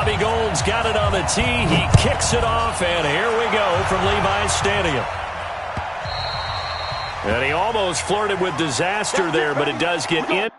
Robbie Gould's got it on the tee. He kicks it off, and here we go from Levi's Stadium. And he almost flirted with disaster there, but it does get in.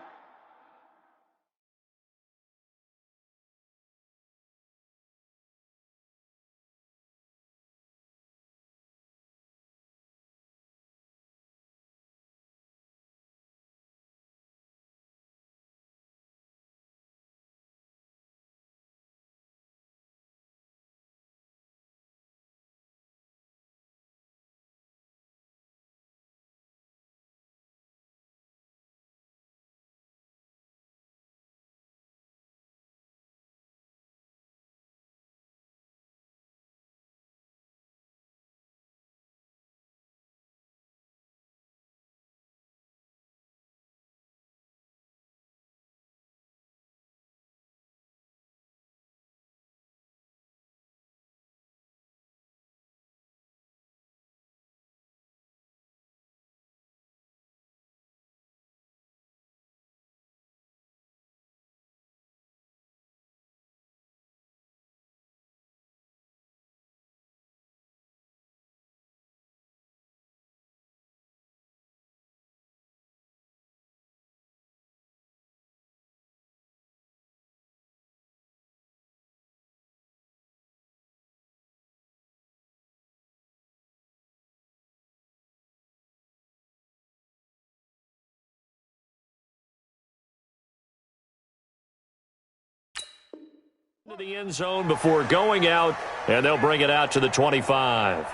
To the end zone before going out, and they'll bring it out to the 25.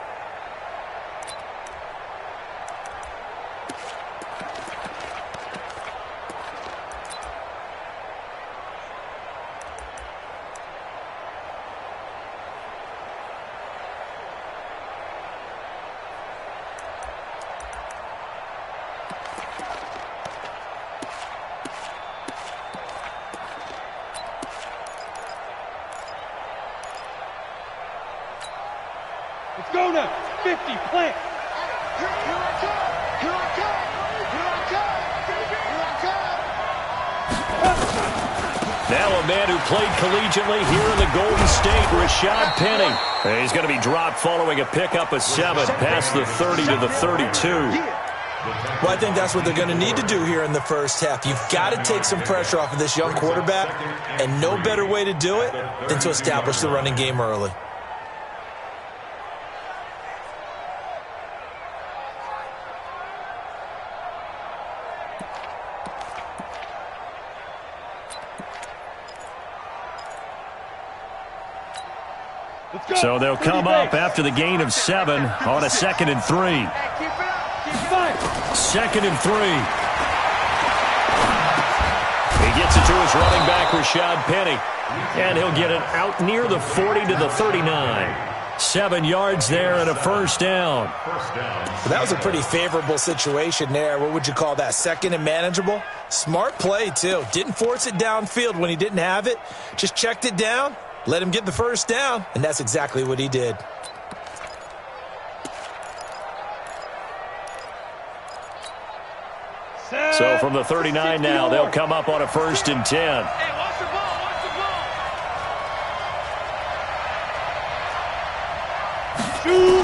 Let's go now. 50, plant. Here I come. Here I come. Here I come. Here I come. Now a man who played collegiately here in the Golden State, Rashad Penny. And he's going to be dropped following a pickup of 7 past the 30 to the 32. Well, I think that's what they're going to need to do here in the first half. You've got to take some pressure off of this young quarterback, and no better way to do it than to establish the running game early. So they'll come up after the gain of 7 on a 2nd and 3. 2nd and 3. He gets it to his running back, Rashad Penny. And he'll get it out near the 40 to the 39. 7 yards there and a first down. Well, that was a pretty favorable situation there. What would you call that? 2nd and manageable? Smart play, too. Didn't force it downfield when he didn't have it. Just checked it down. Let him get the first down, and that's exactly what he did. So from the 39 now, they'll come up on a 1st and 10. Hey, watch the ball. Watch the ball. Shoot.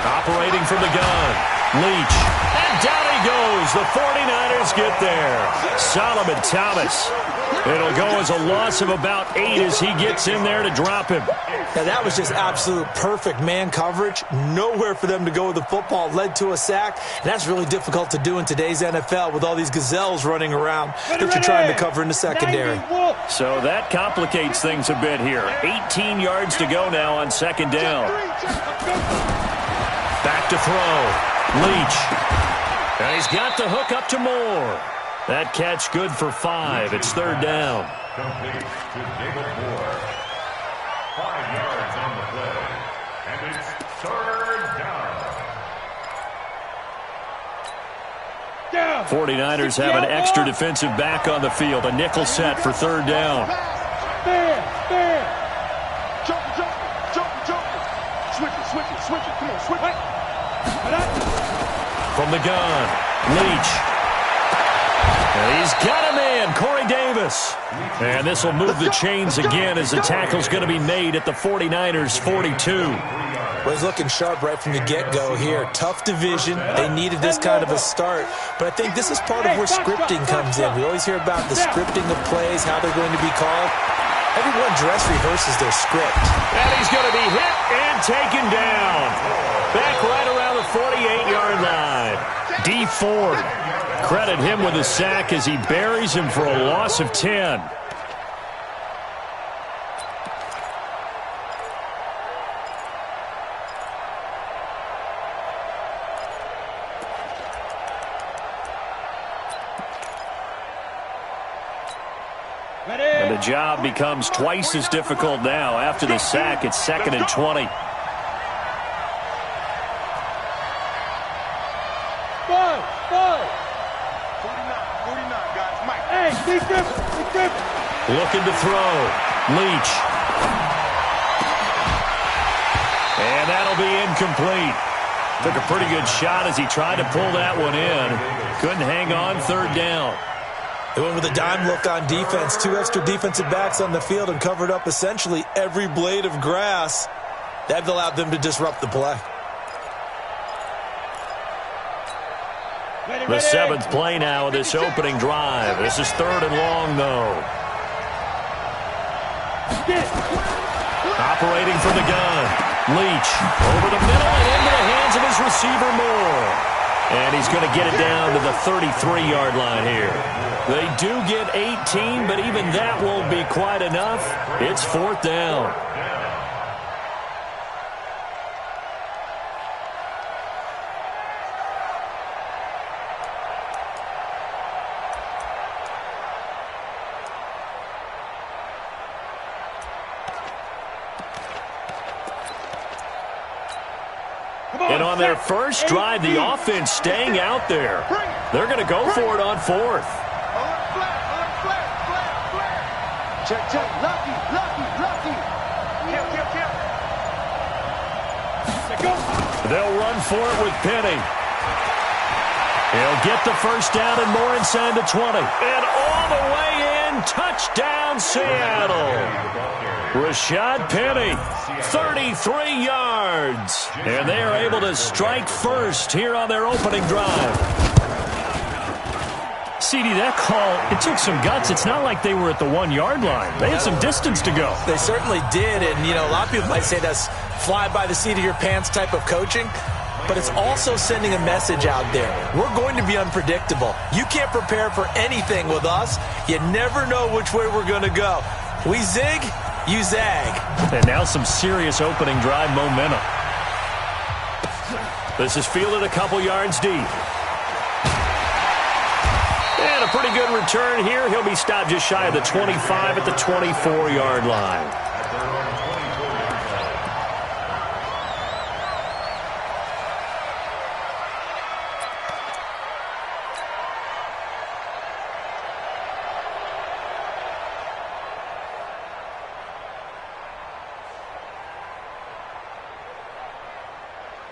Operating from the gun. Leach. And down he goes. The 49ers get there. Solomon Thomas. It'll go as a loss of about 8 as he gets in there to drop him. Now, that was just absolute perfect man coverage. Nowhere for them to go with the football. Led to a sack. And that's really difficult to do in today's NFL with all these gazelles running around that you're trying to cover in the secondary. So that complicates things a bit here. 18 yards to go now on 2nd down. Back to throw. Leach. And he's got the hook up to Moore. That catch good for 5. It's 3rd down. Complete to David Moore. 5 yards on the play. And it's 3rd down. 49ers have an extra defensive back on the field. A nickel set for 3rd down. Switch it. Come on, switch it. From the gun, Leach. And he's got him in, Corey Davis. And this will move the chains again as the tackle's going to be made at the 49ers' 42. Well, he's looking sharp right from the get-go here. Tough division. They needed this kind of a start. But I think this is part of where scripting comes in. We always hear about the scripting of plays, how they're going to be called. Everyone dress rehearses their script. And he's going to be hit and taken down. Back right around the 48-yard line. D. Ford. Credit him with a sack as he buries him for a loss of 10. And the job becomes twice as difficult now. After the sack, it's 2nd and 20. Looking to throw. Leach. And that'll be incomplete. Took a pretty good shot as he tried to pull that one in. Couldn't hang on, 3rd down. They went with a dime look on defense. 2 extra defensive backs on the field and covered up essentially every blade of grass. That allowed them to disrupt the play. The 7th play now of this opening drive. This is 3rd and long, though. Operating from the gun. Leach over the middle and into the hands of his receiver Moore. And he's going to get it down to the 33-yard line here. They do get 18, but even that won't be quite enough. It's 4th down. And on their first drive, the offense staying out there. They're going to go for it on 4th. Check, lucky. Kill. They'll run for it with Penny. He'll get the first down and more inside the 20. And all the way in, touchdown Seattle. Rashad Penny, 33 yards. And they are able to strike first here on their opening drive. CD, that call, it took some guts. It's not like they were at the 1-yard line. They had some distance to go. They certainly did. And, you know, a lot of people might say that's fly by the seat of your pants type of coaching. But it's also sending a message out there. We're going to be unpredictable. You can't prepare for anything with us. You never know which way we're going to go. We zig, you zag. And now some serious opening drive momentum. This is fielded a couple yards deep. And a pretty good return here. He'll be stopped just shy of the 25 at the 24-yard line.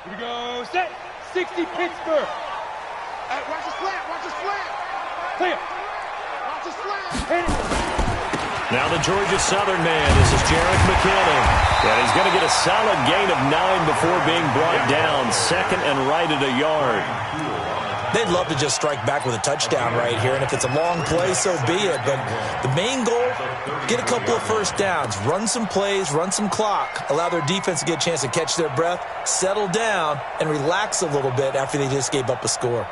Here we go, set, 60 Pittsburgh. Hey, watch the slant. Clear. Watch the slant. Hit it. Now the Georgia Southern man, this is Jerick McKinnon. And he's going to get a solid gain of 9 before being brought down. 2nd and right at a yard. They'd love to just strike back with a touchdown right here, and if it's a long play, so be it. But the main goal, get a couple of first downs, run some plays, run some clock, allow their defense to get a chance to catch their breath, settle down, and relax a little bit after they just gave up a score.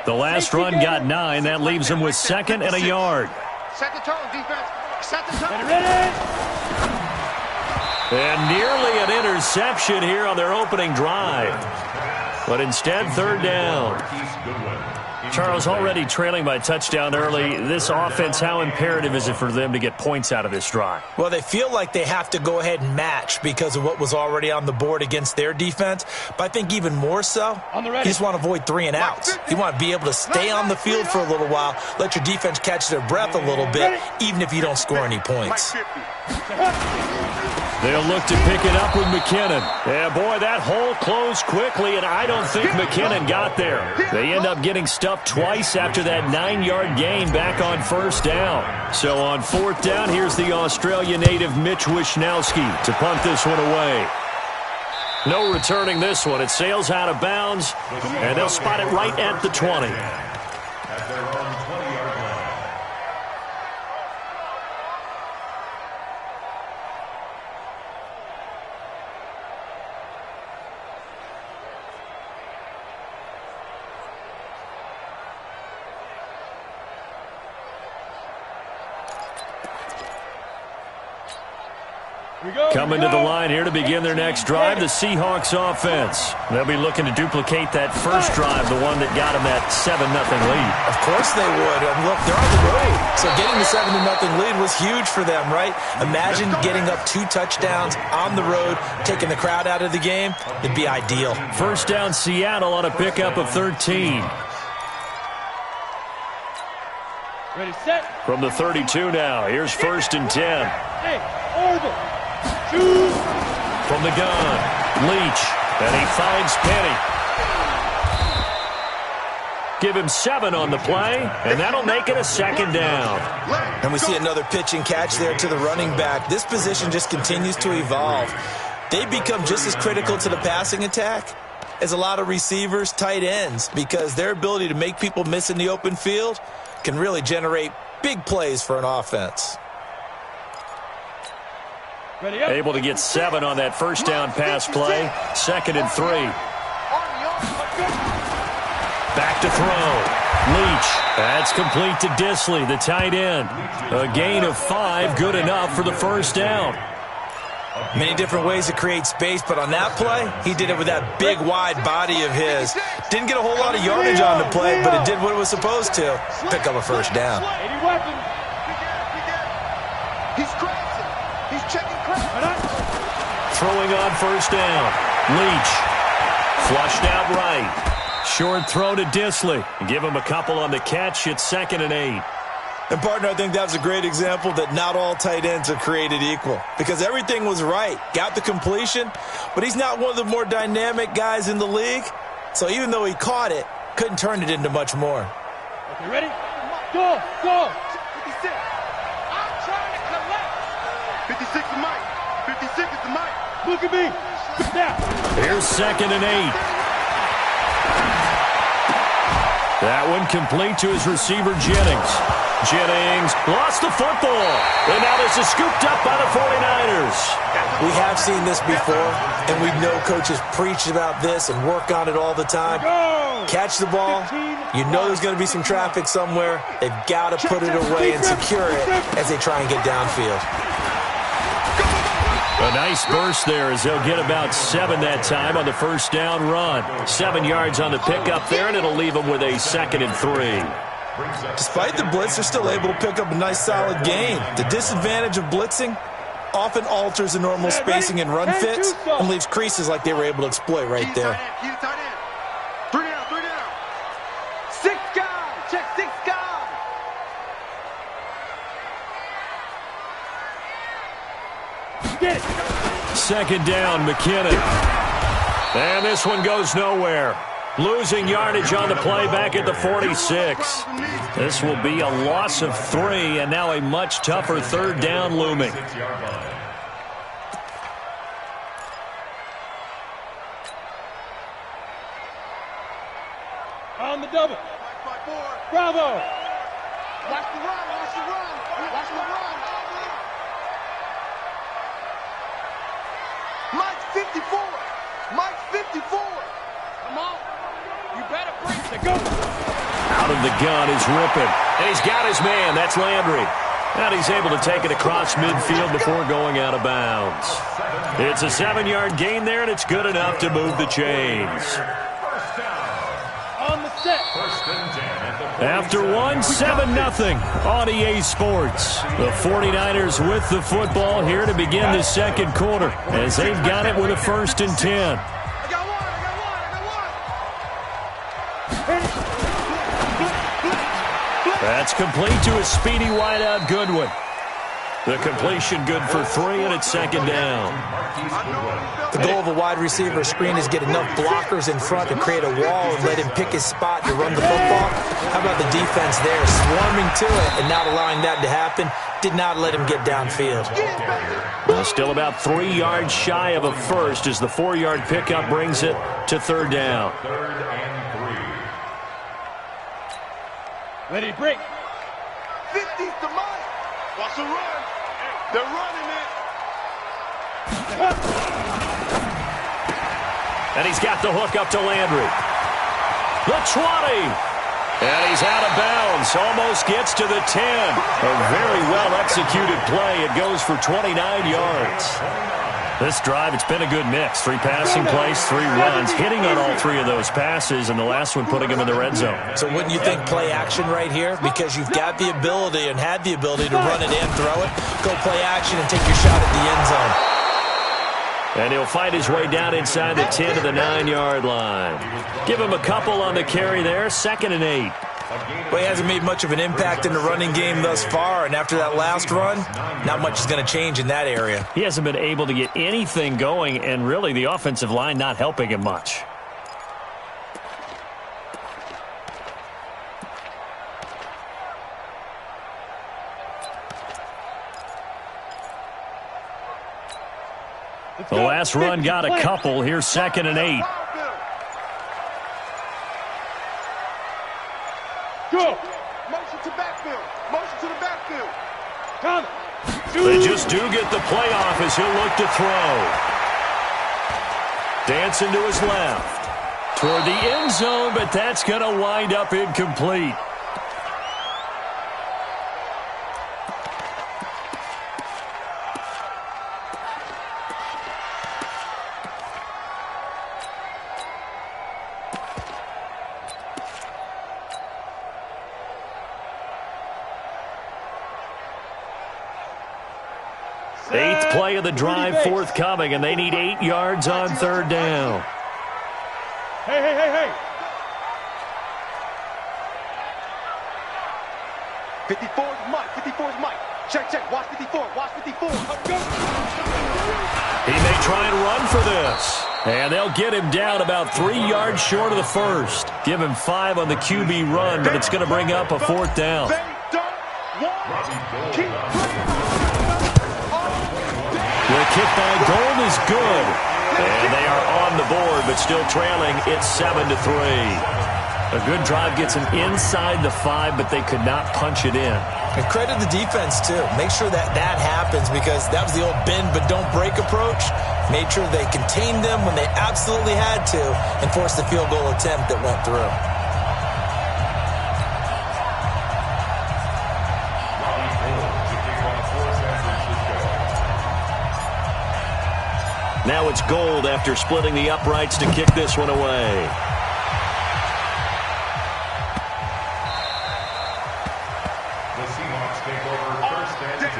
The last run got 9. That leaves them with 2nd and a yard. Set the tone, defense. Set the tone. Ready. And nearly an interception here on their opening drive. But instead, 3rd down. Charles, already trailing by touchdown early. This offense, how imperative is it for them to get points out of this drive? Well, they feel like they have to go ahead and match because of what was already on the board against their defense. But I think even more so, you just want to avoid 3 and outs. You want to be able to stay on the field for a little while, let your defense catch their breath a little bit, even if you don't score any points. They'll look to pick it up with McKinnon. Yeah, boy, that hole closed quickly, and I don't think McKinnon got there. They end up getting stuffed twice after that 9-yard gain back on first down. So on fourth down, here's the Australia native Mitch Wishnowski to punt this one away. No returning this one. It sails out of bounds, and they'll spot it right at the 20. At their own 20-yard line. Coming to the line here to begin their next drive, the Seahawks offense. They'll be looking to duplicate that first drive, the one that got them that 7-0 lead. Of course they would. And look, they're on the road. So getting the 7-0 lead was huge for them, right? Imagine getting up 2 touchdowns on the road, taking the crowd out of the game. It'd be ideal. First down, Seattle on a pickup of 13. Ready, set. From the 32 now, here's first and 10. Hey, Orville. Shoot. From the gun, Leach, and he finds Penny. Give him 7 on the play, and that'll make it a second down. And we see another pitch and catch there to the running back. This position just continues to evolve. They become just as critical to the passing attack as a lot of receivers, tight ends, because their ability to make people miss in the open field can really generate big plays for an offense. Able to get 7 on that first down pass play. 2nd and 3. Back to throw. Leach. That's complete to Disley, the tight end. A gain of 5, good enough for the first down. Many different ways to create space, but on that play, he did it with that big, wide body of his. Didn't get a whole lot of yardage on the play, but it did what it was supposed to. Pick up a first down. He's crashing. He's checking crashing. Throwing on first down. Leach. Flushed out right. Short throw to Disley. Give him a couple on the catch. It's 2nd and 8. And, partner, I think that's a great example that not all tight ends are created equal, because everything was right. Got the completion, but he's not one of the more dynamic guys in the league. So even though he caught it, couldn't turn it into much more. Okay, ready? Go, go. 56. I'm trying to collect. 56 is Mike. 56 is the Mike. Look at me. Now. Here's 2nd and 8. That one complete to his receiver, Jennings. Jennings lost the football. And now this is scooped up by the 49ers. We have seen this before, and we know coaches preach about this and work on it all the time. Catch the ball. You know there's going to be some traffic somewhere. They've got to put it away and secure it as they try and get downfield. A nice burst there as they'll get about 7 that time on the first down run. 7 yards on the pickup there, and it'll leave them with a 2nd and 3. Despite the blitz, they're still able to pick up a nice solid gain. The disadvantage of blitzing often alters the normal spacing and run fits and leaves creases like they were able to exploit right there. Three down. 6 guys. Check 6 guys. Get it. 2nd down, McKinnon. And this one goes nowhere. Losing yardage on the play back at the 46. This will be a loss of 3, and now a much tougher 3rd down looming. On the double. Bravo. Watch the run. Watch the run. Watch the run. Mike 54. Mike 54. Come on. You better bring it. Go. Out of the gun is Rippon. And he's got his man. That's Landry. And he's able to take it across midfield before going out of bounds. It's a 7-yard gain there, and it's good enough to move the chains. On the set. After 7-0 on EA Sports. The 49ers with the football here to begin the second quarter as they've got it with a 1st and 10. That's complete to a speedy wideout Goodwin. The completion good for 3, and it's second down. The goal of a wide receiver screen is get enough blockers in front to create a wall and let him pick his spot to run the football. How about the defense there, swarming to it and not allowing that to happen? Did not let him get downfield. Well, still about 3 yards shy of a first as the 4-yard pickup brings it to third down. Third and 3. Ready, break. 50's the money. Watch the run. They're running it. And he's got the hook up to Landry. The 20. And he's out of bounds. Almost gets to the 10. A very well-executed play. It goes for 29 yards. This drive, it's been a good mix. 3 passing plays, 3 runs, hitting on all 3 of those passes, and the last one putting him in the red zone. So wouldn't you think play action right here? Because you've got the ability and had the ability to run it and throw it. Go play action and take your shot at the end zone. And he'll fight his way down inside the 10 to the 9-yard line. Give him a couple on the carry there, 2nd and 8. Well, he hasn't made much of an impact in the running game thus far, and after that last run, not much is going to change in that area. He hasn't been able to get anything going, and really the offensive line not helping him much. The last run got a couple. Here's 2nd and 8. Go. Motion to backfield. Motion to the backfield. Come. They just do get the play off as he'll look to throw. Dancing to his left. Toward the end zone, but that's going to wind up incomplete. Eighth play of the drive forthcoming, and they need 8 yards on third down. Hey, hey, hey, hey. 54's Mike. 54's Mike. Check, check. Watch 54. Watch 54. He may try and run for this. And they'll get him down about 3 yards short of the first. Give him 5 on the QB run, but it's going to bring up a 4th down. They don't want to keep playing. The kick by Gold is good. And they are on the board, but still trailing. It's 7-3. A good drive gets them inside the 5, but they could not punch it in. And credit the defense, too. Make sure that that happens because that was the old bend but don't break approach. Made sure they contained them when they absolutely had to and forced the field goal attempt that went through. Now it's Gold after splitting the uprights to kick this one away. The Seahawks take over 1st and 10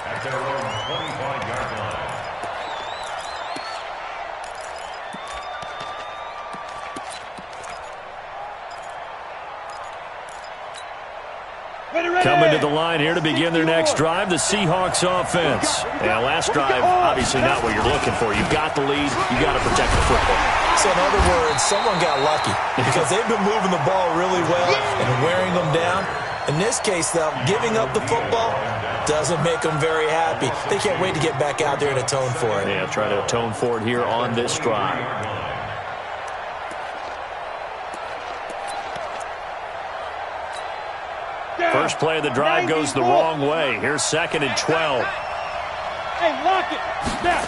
at their own 25-yard line. Coming to the line here to begin their next drive, the Seahawks offense. And last drive, obviously not what you're looking for. You've got the lead. You've got to protect the football. So in other words, someone got lucky because they've been moving the ball really well and wearing them down. In this case, though, giving up the football doesn't make them very happy. They can't wait to get back out there and atone for it. Yeah, try to atone for it here on this drive. First play of the drive goes the wrong way. Here's 2nd and 12. Hey, lock it. Snap.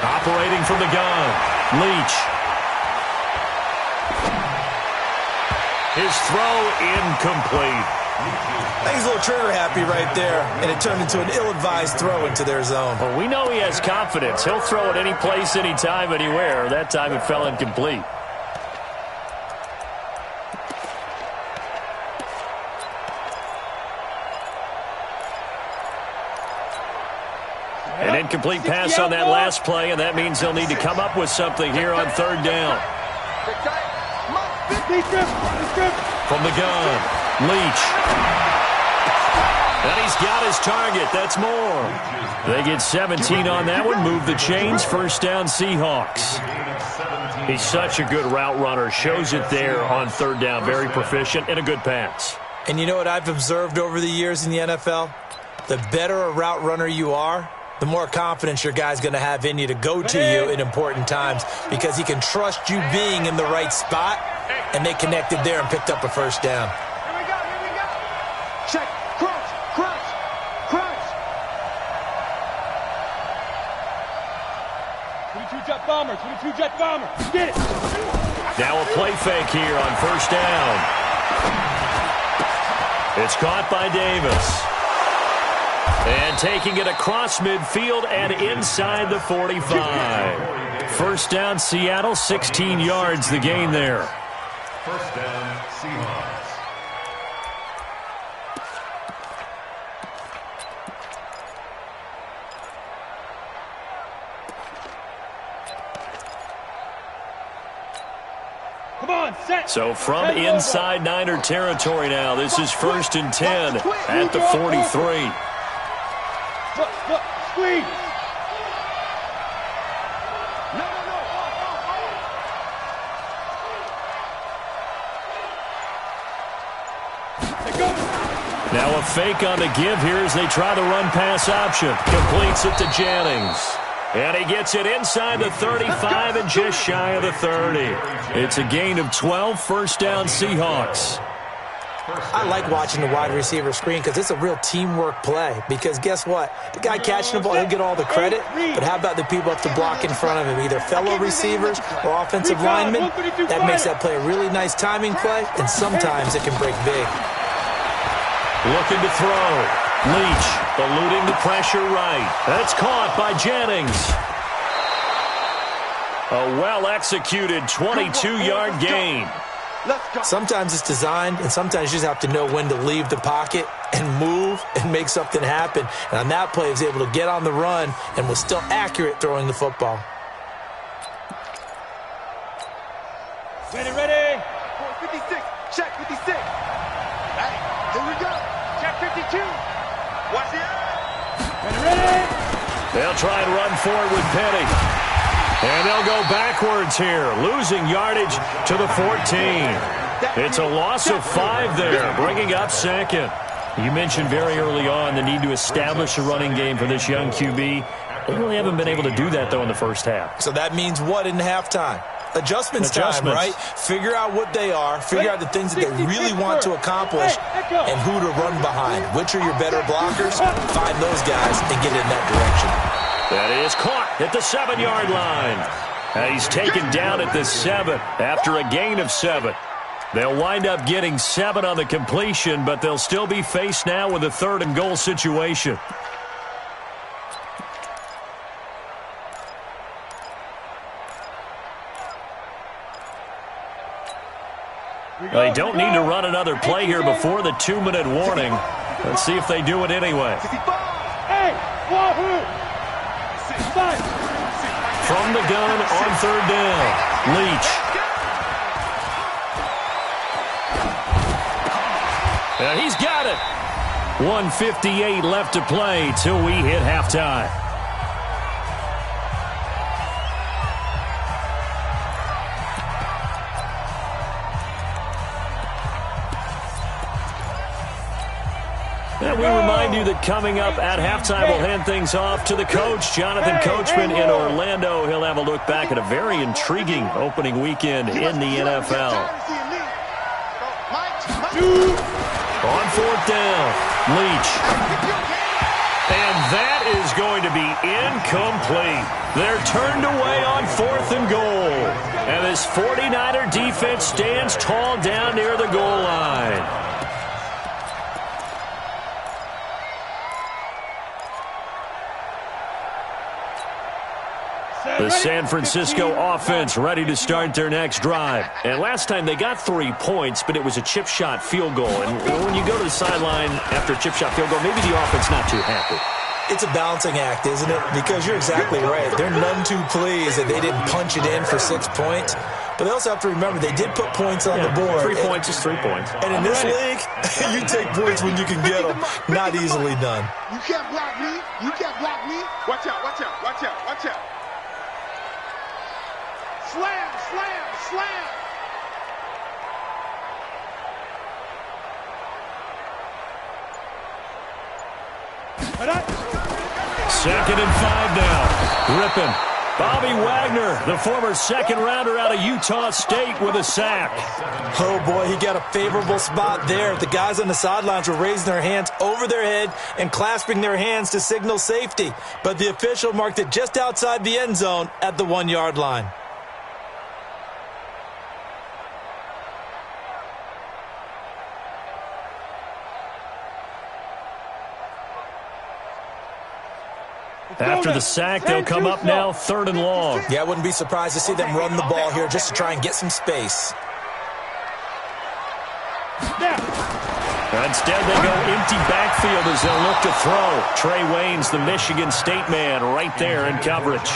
Operating from the gun. Leach. His throw incomplete. I think he's a little trigger happy right there, and it turned into an ill-advised throw into their zone. Well, we know he has confidence. He'll throw it any place, anytime, anywhere. That time it fell incomplete. An incomplete pass on that last play, and that means they'll need to come up with something here on third down. From the gun, Leach. And he's got his target. That's more. They get 17 on that one. Move the chains. First down, Seahawks. He's such a good route runner. Shows it there on third down. Very proficient and a good pass. And you know what I've observed over the years in the NFL? The better a route runner you are, the more confidence your guy's going to have in you to go to you in important times because he can trust you being in the right spot, and they connected there and picked up a first down. Here we go, here we go. Check, crunch, crunch, crunch. 22 jet bomber, 22 jet bomber. Get it. Now a play fake here on first down. It's caught by Davis. And taking it across midfield and inside the 45. First down, Seattle, 16 yards the gain there. First down, Seahawks. Come on, set. So from inside Niner territory now, this is first and 10 at the 43. Look, squeeze. No. Now a fake on the give here as they try the run-pass option. Completes it to Jennings. And he gets it inside the 35 and just shy of the 30. It's a gain of 12, first down Seahawks. I like watching the wide receiver screen because it's a real teamwork play. Because guess what? The guy catching the ball, he'll get all the credit. But how about the people up to block in front of him, either fellow receivers or offensive linemen? That makes that play a really nice timing play, and sometimes it can break big. Looking to throw. Leach eluding the pressure right. That's caught by Jennings. A well-executed 22-yard gain. Sometimes it's designed, and sometimes you just have to know when to leave the pocket and move and make something happen. And on that play, he was able to get on the run and was still accurate throwing the football. Ready. 56, check 56. Hey, here we go. Check 52. Watch the eye. Ready. They'll try and run forward with Penny. And they'll go backwards here, losing yardage to the 14. It's a loss of 5 there, bringing up second. You mentioned very early on the need to establish a running game for this young QB. They really haven't been able to do that, though, in the first half. So that means what in halftime? Adjustments time, right? Figure out what they are, figure out the things that they really want to accomplish, and who to run behind. Which are your better blockers? Find those guys and get in that direction. That is caught at the 7-yard line. And he's taken down at the 7 after a gain of 7. They'll wind up getting 7 on the completion, but they'll still be faced now with a 3rd and goal situation. They don't need to run another play here before the 2-minute warning. Let's see if they do it anyway. Hey, wahoo! From the gun on 3rd down, Leach. And he's got it. 1:58 left to play till we hit halftime. And we remind you that coming up at halftime, we'll hand things off to the coach, Jonathan Coachman in Orlando. He'll have a look back at a very intriguing opening weekend in the NFL. On 4th down, Leach. And that is going to be incomplete. They're turned away on 4th and goal. And this 49er defense stands tall down near the goal line. The San Francisco offense ready to start their next drive. And last time they got 3 points, but it was a chip shot field goal. And when you go to the sideline after a chip shot field goal, maybe the offense not too happy. It's a balancing act, isn't it? Because you're exactly right. They're none too pleased that they didn't punch it in for 6 points. But they also have to remember they did put points on the board. 3 points is 3 points. And in this league, you take points when you can get them. Not easily done. You can't block me. You can't block me. Watch out, watch out, watch out, watch out. Slam, slam, slam. Second and 5 now. Ripping. Bobby Wagner, the former second-rounder out of Utah State, with a sack. Oh, boy, he got a favorable spot there. The guys on the sidelines were raising their hands over their head and clasping their hands to signal safety. But the official marked it just outside the end zone at the 1-yard line. After the sack, they'll come up now 3rd and long. Yeah, I wouldn't be surprised to see them run the ball here just to try and get some space. Instead, they go empty backfield as they'll look to throw. Trey Waynes, the Michigan State man, right there in coverage.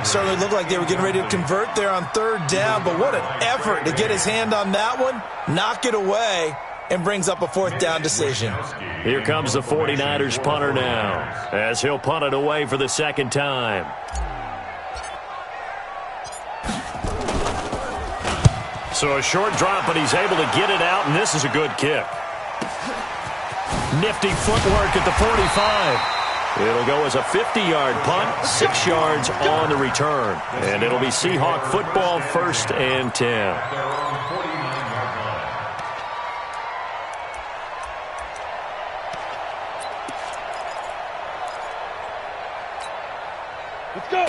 Certainly looked like they were getting ready to convert there on 3rd down, but what an effort to get his hand on that one, knock it away, and brings up a 4th down decision. Here comes the 49ers punter now, as he'll punt it away for the 2nd time. So a short drop, but he's able to get it out, and this is a good kick. Nifty footwork at the 45. It'll go as a 50-yard punt, 6 yards on the return. And it'll be Seahawk football, 1st and 10.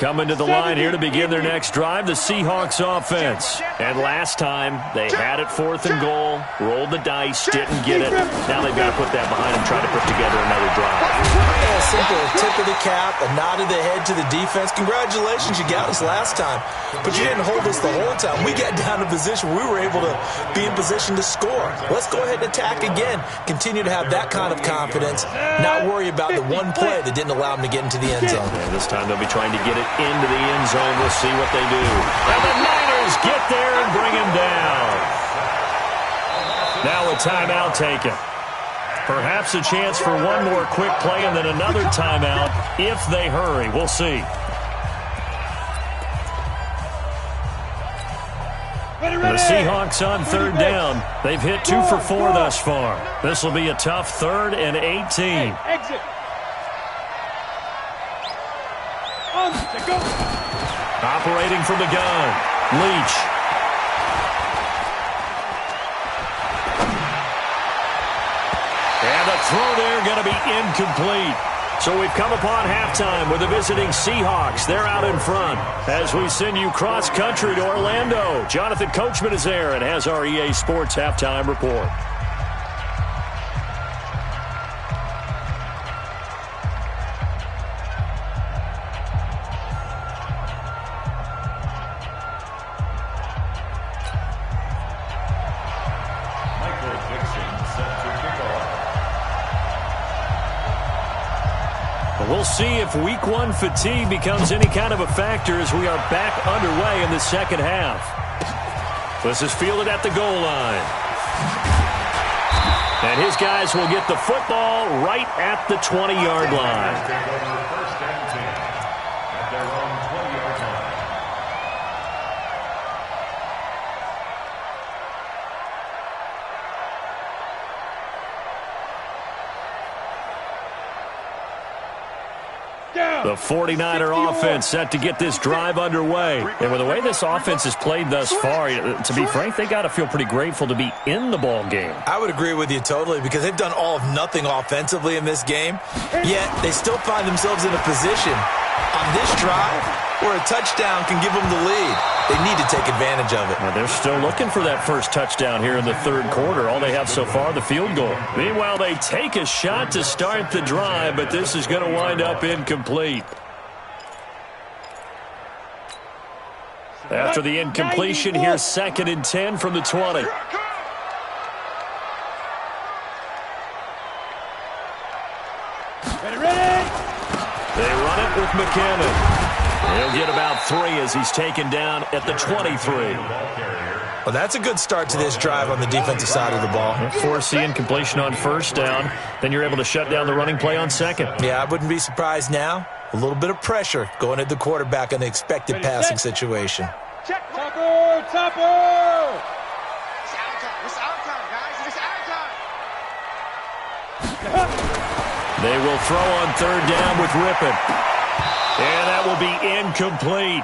Coming to the line here to begin their next drive, the Seahawks offense. And last time, they had it 4th and goal, rolled the dice, didn't get it. Now they've got to put that behind them, try to put together another drive. A simple tip of the cap, a nod of the head to the defense. Congratulations, you got us last time. But you didn't hold us the whole time. We got down to position. We were able to be in position to score. Let's go ahead and attack again. Continue to have that kind of confidence. Not worry about the one play that didn't allow them to get into the end zone. Yeah, this time they'll be trying to get it into the end zone. We'll see what they do. And the Niners get there and bring him down. Now a timeout taken. Perhaps a chance for one more quick play and then another timeout if they hurry. We'll see. The Seahawks on 3rd down. They've hit 2 for 4 thus far. This will be a tough 3rd and 18. Exit. Operating from the gun, Leach. And the throw there going to be incomplete. So we've come upon halftime with the visiting Seahawks. They're out in front as we send you cross-country to Orlando. Jonathan Coachman is there and has our EA Sports halftime report. We'll see if Week 1 fatigue becomes any kind of a factor as we are back underway in the 2nd half. This is fielded at the goal line. And his guys will get the football right at the 20-yard line. First and 10 at their own 20-yard line. The 49er offense set to get this drive underway. And with the way this offense has played thus far, to be frank, they got to feel pretty grateful to be in the ball game. I would agree with you totally because they've done all of nothing offensively in this game, yet they still find themselves in a position on this drive where a touchdown can give them the lead. They need to take advantage of it. Well, they're still looking for that first touchdown here in the 3rd quarter. All they have so far, the field goal. Meanwhile, they take a shot to start the drive, but this is going to wind up incomplete. After the incompletion, here's 2nd and 10 from the 20. Ready. McKinnon. He'll get about 3 as he's taken down at the 23. Well, that's a good start to this drive on the defensive side of the ball. Forcing incompletion on first down. Then you're able to shut down the running play on second. Yeah, I wouldn't be surprised now. A little bit of pressure going at the quarterback in the expected passing situation. Check. Topper! Topper! It's our time. It's our time, guys. It's our time. They will throw on third down with Rippon. And that will be incomplete.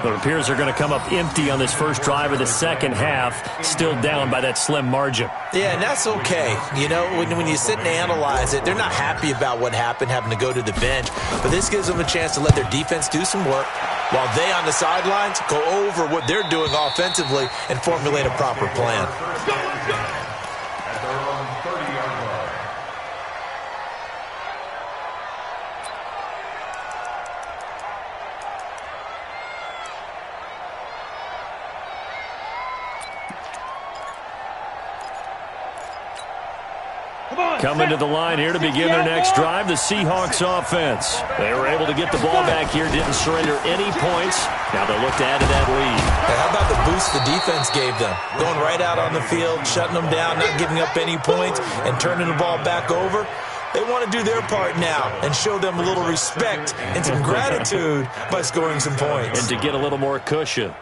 It appears they're going to come up empty on this first drive of the second half, still down by that slim margin. Yeah, and that's okay. You know, when you sit and analyze it, they're not happy about what happened, having to go to the bench. But this gives them a chance to let their defense do some work while they on the sidelines go over what they're doing offensively and formulate a proper plan. At their own 30-yard line. Coming to the line here to begin their next drive, the Seahawks offense. They were able to get the ball back here, didn't surrender any points. Now they look to add to that lead. Hey, how about the boost the defense gave them? Going right out on the field, shutting them down, not giving up any points, and turning the ball back over. They want to do their part now and show them a little respect and some gratitude by scoring some points. And to get a little more cushion.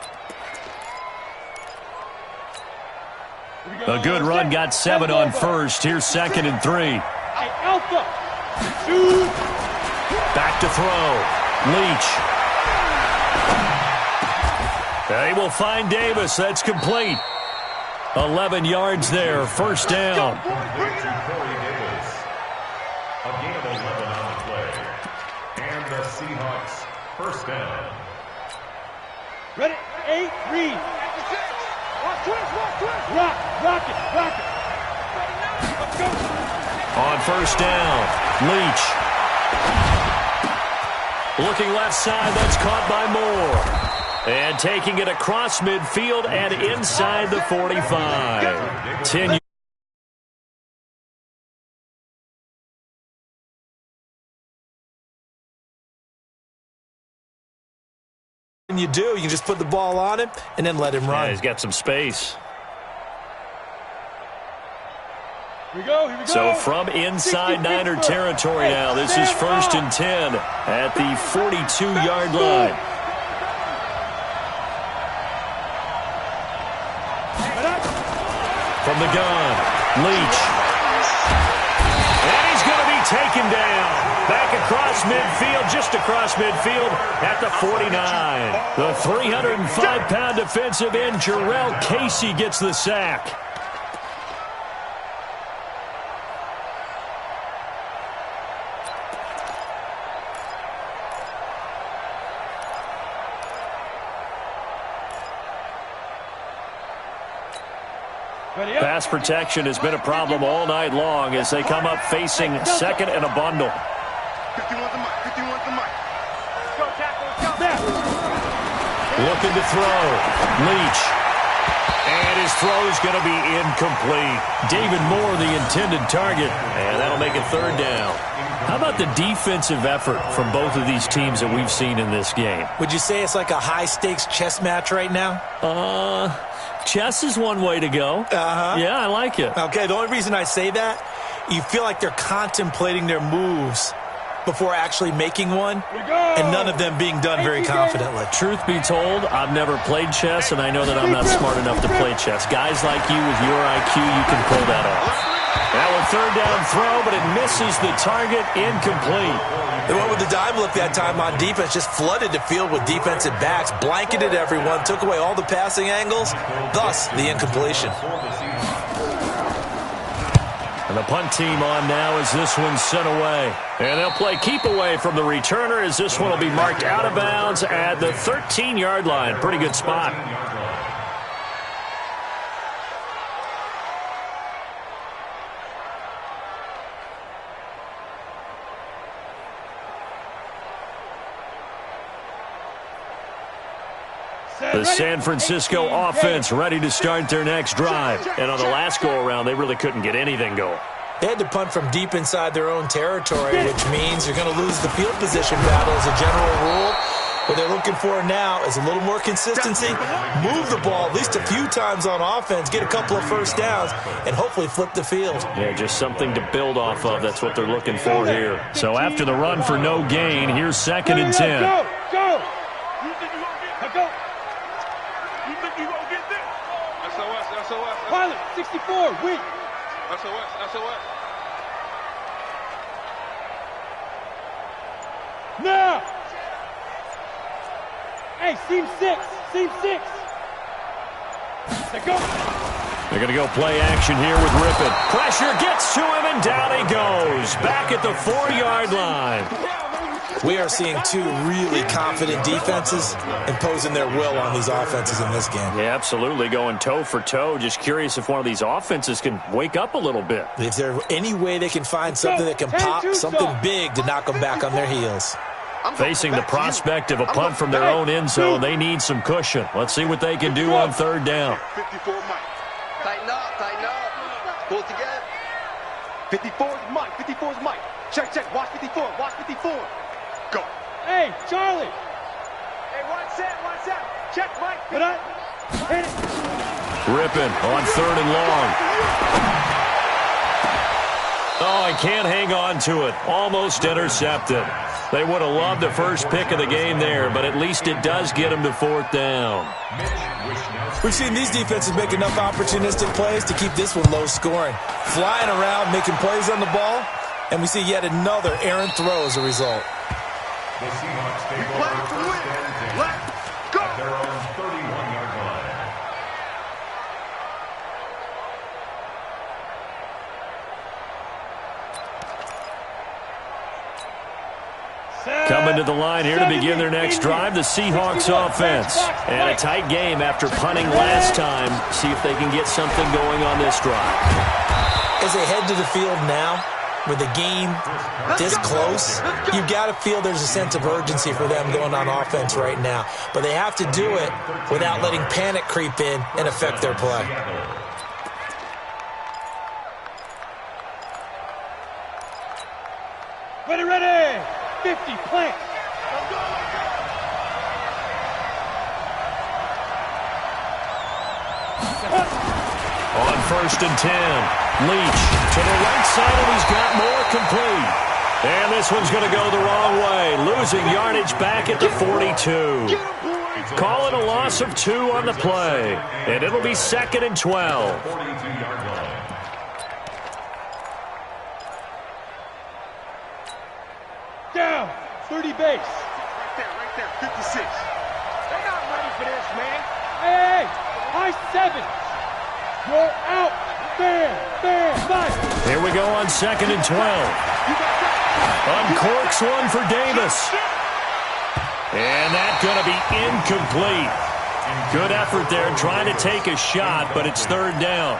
A good run, got 7 on first. Here's 2nd and 3. Hey, Alpha! Shoot! Back to throw. Leach. They will find Davis. That's complete. 11 yards there. First down. A gain of 11 on the play. And the Seahawks first down. Ready? 8, read. Watch twist. Rock it. Let's go. On first down, Leach. Looking left side, that's caught by Moore. And taking it across midfield and inside the 45. 10 You do. You just put the ball on him and then let him run. Yeah, he's got some space. Here we go. So from inside Niner territory now, this is 1st and 10 at the 42-yard line. From the gun, Leach. And he's going to be taken down. Back across midfield, just across midfield at the 49. The 305-pound defensive end, Jarrell Casey, gets the sack. Pass protection has been a problem all night long as they come up facing 2nd and a bundle. 51's the mic. 51's the mic. Let's go, tackle. Looking to throw. Leach. And his throw is going to be incomplete. David Moore, the intended target. And that'll make it 3rd down. How about the defensive effort from both of these teams that we've seen in this game? Would you say it's like a high-stakes chess match right now? Chess is one way to go. Yeah, I like it. Okay, the only reason I say that, you feel like they're contemplating their moves before actually making one, and none of them being done very confidently. Truth be told, I've never played chess, and I know that I'm not smart enough to play chess. Guys like you with your IQ, you can pull that off. Now a 3rd down throw, but it misses the target, incomplete. They went with the dime look that time on defense, just flooded the field with defensive backs, blanketed everyone, took away all the passing angles, thus the incompletion. And the punt team on now as this one's sent away. And they'll play keep away from the returner as this one will be marked out of bounds at the 13-yard line. Pretty good spot. The San Francisco offense ready to start their next drive. And on the last go-around, they really couldn't get anything going. They had to punt from deep inside their own territory, which means you're going to lose the field position battle as a general rule. What they're looking for now is a little more consistency, move the ball at least a few times on offense, get a couple of first downs, and hopefully flip the field. Yeah, just something to build off of. That's what they're looking for here. So after the run for no gain, here's 2nd and 10. Go! Go! You think you gonna get Go! You think you gonna get this? SOS. Pilot, 64, wait! SOS. Now! Hey, seam 6! Now go! They're going to go play action here with Rippon. Pressure gets to him, and down he goes. Back at the 4-yard line. We are seeing two really confident defenses imposing their will on these offenses in this game. Yeah, absolutely, going toe for toe. Just curious if one of these offenses can wake up a little bit. If there's any way they can find something that can pop, something big to knock them back on their heels. Facing the prospect of a punt from their own end zone, they need some cushion. Let's see what they can do on 3rd down. 54 Mike. Tighten up. Pull it together. 54 is Mike. Check. Watch 54. Go. Hey, Charlie! Hey, watch that. Check, Mike. Hit it! Rippon on 3rd and long. Oh, he can't hang on to it. Almost intercepted. They would have loved the first pick of the game there, but at least it does get them to 4th down. We've seen these defenses make enough opportunistic plays to keep this one low scoring. Flying around, making plays on the ball, and we see yet another errant throw as a result. The Seahawks take over first and 10 Let's go. at their own 31-yard line. Coming to the line here to begin their next drive, the Seahawks offense. And a tight game after punting last time. See if they can get something going on this drive. As they head to the field now, with the game this close, you've got to feel there's a sense of urgency for them going on offense right now. But they have to do it without letting panic creep in and affect their play. Ready! 50, plant! On 1st and 10, Leach to the right side, and he's got more complete. And this one's going to go the wrong way, losing yardage back at the 42. Call it a loss of 2 on the play, and it'll be 2nd and 12. 42-yard line. Down! 30 base! Right there, 56. They're not ready for this, man. Hey! High 7! You're out! Bam! 5! Here we go on 2nd and 12. Uncorks one for Davis. And that's going to be incomplete. Good effort there trying to take a shot, but it's 3rd down.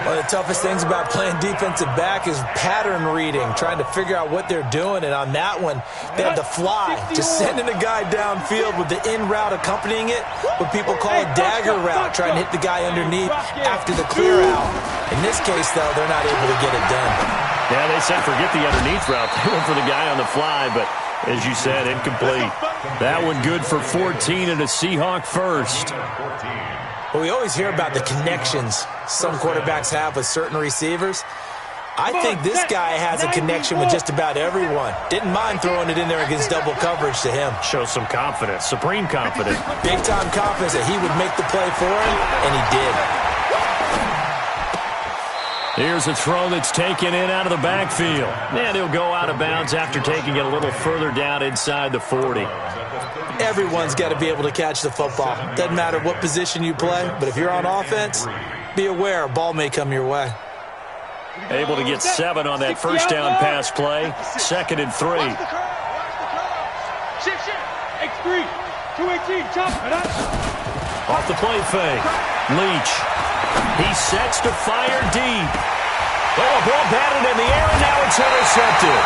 One of the toughest things about playing defensive back is pattern reading, trying to figure out what they're doing. And on that one, they have to fly, just sending a guy downfield with the in route accompanying it, what people call a dagger route, trying to hit the guy underneath after the clear out. In this case, though, they're not able to get it done. Yeah, they said forget the underneath route. They went for the guy on the fly, but as you said, incomplete. That one good for 14 and a Seahawk first. Well, we always hear about the connections some quarterbacks have with certain receivers. I think this guy has a connection with just about everyone. Didn't mind throwing it in there against double coverage to him. Shows some confidence, supreme confidence. Big-time confidence that he would make the play for him, and he did. Here's a throw that's taken in out of the backfield. And he'll go out of bounds after taking it a little further down inside the 40. Everyone's got to be able to catch the football. Doesn't matter what position you play, but if you're on offense, be aware a ball may come your way. Able to get 7 on that first down pass play. 2nd and 3. X3, 218, chop it up. Off the play fake. Leach. He sets to fire deep. Oh, ball batted in the air, and now it's intercepted.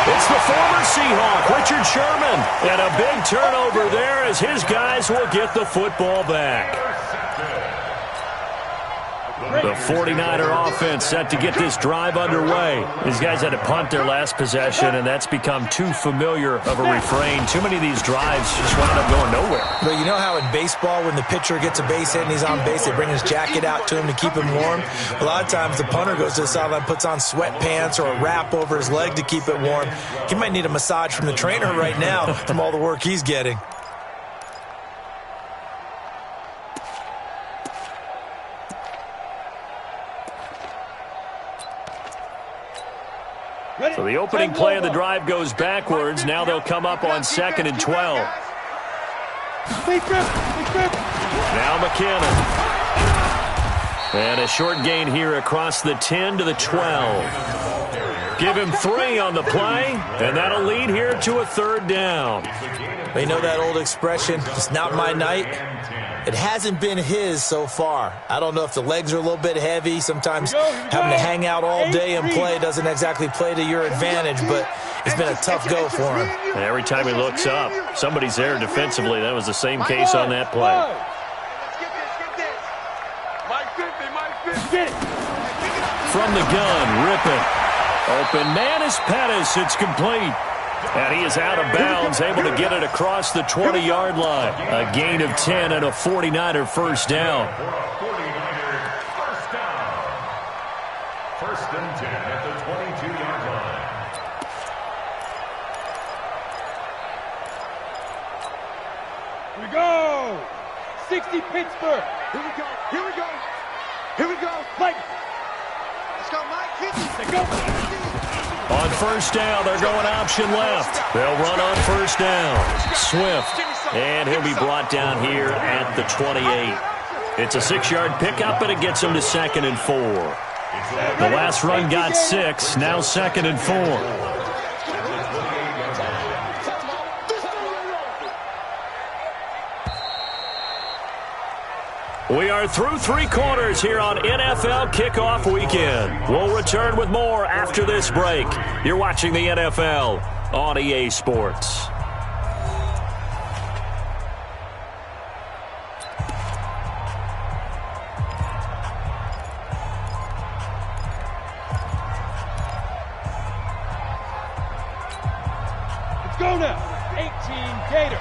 It's the former Seahawk, Richard Sherman. And a big turnover there as his guys will get the football back. The 49er offense set to get this drive underway. These guys had to punt their last possession, and that's become too familiar of a refrain. Too many of these drives just wound up going nowhere. Well, you know how in baseball, when the pitcher gets a base hit and he's on base, they bring his jacket out to him to keep him warm? A lot of times the punter goes to the sideline, puts on sweatpants or a wrap over his leg to keep it warm. He might need a massage from the trainer right now from all the work he's getting. So the opening play of the drive goes backwards. Now they'll come up on 2nd and 12. Now McKinnon. And a short gain here across the 10 to the 12. Give him 3 on the play, and that'll lead here to a 3rd down. They know that old expression, it's not my night. It hasn't been his so far. I don't know if the legs are a little bit heavy. Sometimes having to hang out all day and play doesn't exactly play to your advantage, but it's been a tough go for him. And every time he looks up, somebody's there defensively. That was the same case on that play. From the gun, Rippon. Open man is Pettis. It's complete. And he is out of bounds, able to get it across the 20-yard line. A gain of 10 and a 49er first down. 1st and 10 at the 22-yard line. Here we go. 60 Pittsburgh. Here we go. Here we go. Here we go. Mike. Let's go, Mike. Let's go. On 1st down, they're going option left. They'll run on 1st down. Swift. And he'll be brought down here at the 28. It's a 6-yard pickup, and it gets him to 2nd and 4. The last run got 6, now 2nd and 4. We are through 3 quarters here on NFL Kickoff Weekend. We'll return with more after this break. You're watching the NFL on EA Sports. Let's go now. 18 Gator.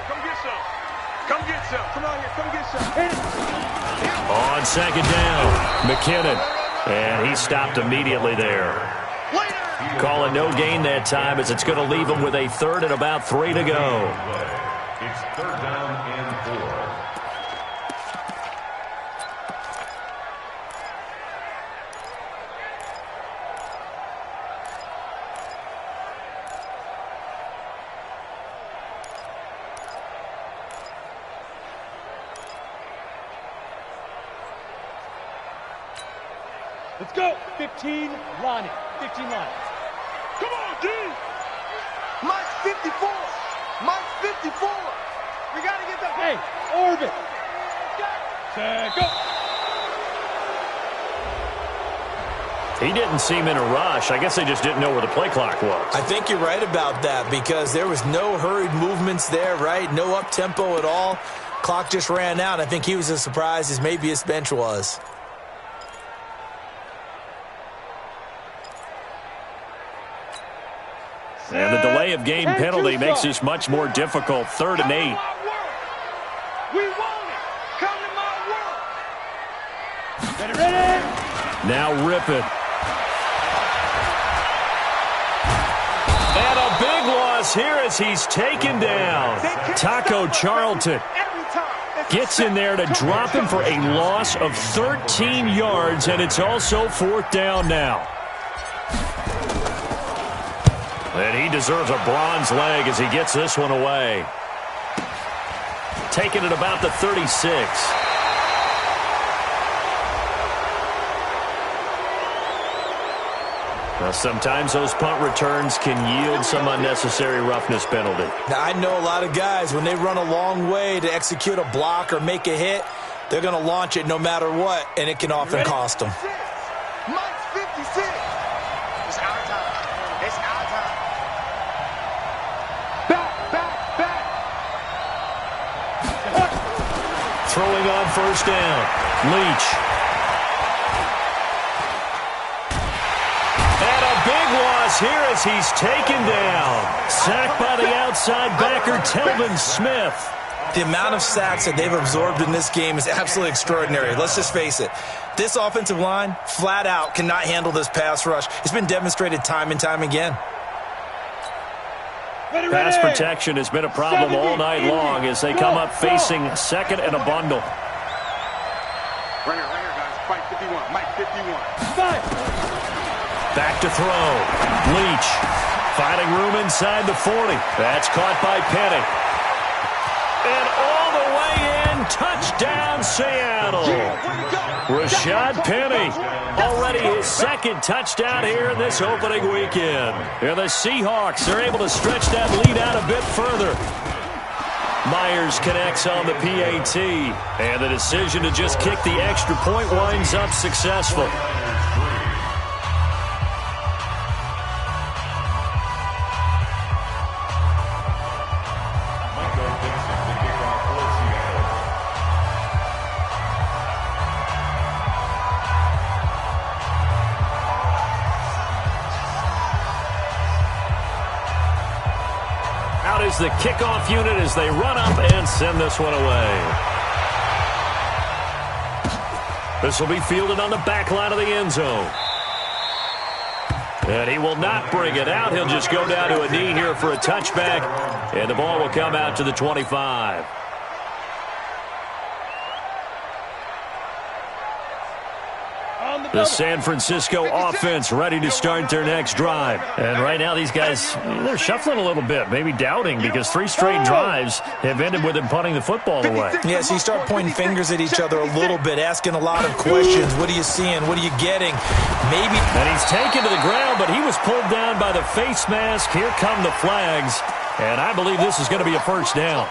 Come get some. Come get some. Come on here. Come get some. On 2nd down, McKinnon. And he stopped immediately there. Calling no gain that time as it's going to leave him with a 3rd and about 3 to go. It's 3rd down and 4. Let's go. 15 Lonnie. 15 Lonnie. Come on, D. Mike's 54. Mike's 54. We got to get the... Hey, orbit. Set, go. He didn't seem in a rush. I guess they just didn't know where the play clock was. I think you're right about that because there was no hurried movements there, right? No up-tempo at all. Clock just ran out. I think he was as surprised as maybe his bench was. And the delay of game penalty makes this much more difficult. 3rd and 8. We want it. Come to my world. Get it ready. Now Rippon. And a big loss here as he's taken down. Taco Charlton gets in there to drop him for a loss of 13 yards, and it's also 4th down now. And he deserves a bronze leg as he gets this one away. Taking it about the 36. Now, sometimes those punt returns can yield some unnecessary roughness penalty. Now, I know a lot of guys, when they run a long way to execute a block or make a hit, they're going to launch it no matter what, and it can often cost them. Mike's 56. It's our time. It's our time. Back. Throwing on 1st down. Leach. is here as he's taken down. Sacked by the outside backer, Telvin Smith. The amount of sacks that they've absorbed in this game is absolutely extraordinary. Let's just face it. This offensive line, flat out, cannot handle this pass rush. It's been demonstrated time and time again. Pass protection has been a problem all night long as they come up facing second and a bundle. Right here, guys. Fight 51. Mike 51. Back to throw. Leach finding room inside the 40. That's caught by Penny. And all the way in, touchdown Seattle. Rashad Penny, already his second touchdown here in this opening weekend. And the Seahawks are able to stretch that lead out a bit further. Myers connects on the PAT, and the decision to just kick the extra point winds up successful. Out is the kickoff unit as they run up and send this one away. This will be fielded on the back line of the end zone. And he will not bring it out. He'll just go down to a knee here for a touchback. And the ball will come out to the 25. The San Francisco offense ready to start their next drive. And right now these guys, they're shuffling a little bit, maybe doubting, because 3 straight drives have ended with them punting the football away. Yeah, so you start pointing fingers at each other a little bit, asking a lot of questions. What are you seeing? What are you getting? Maybe. And he's taken to the ground, but he was pulled down by the face mask. Here come the flags. And I believe this is going to be a first down.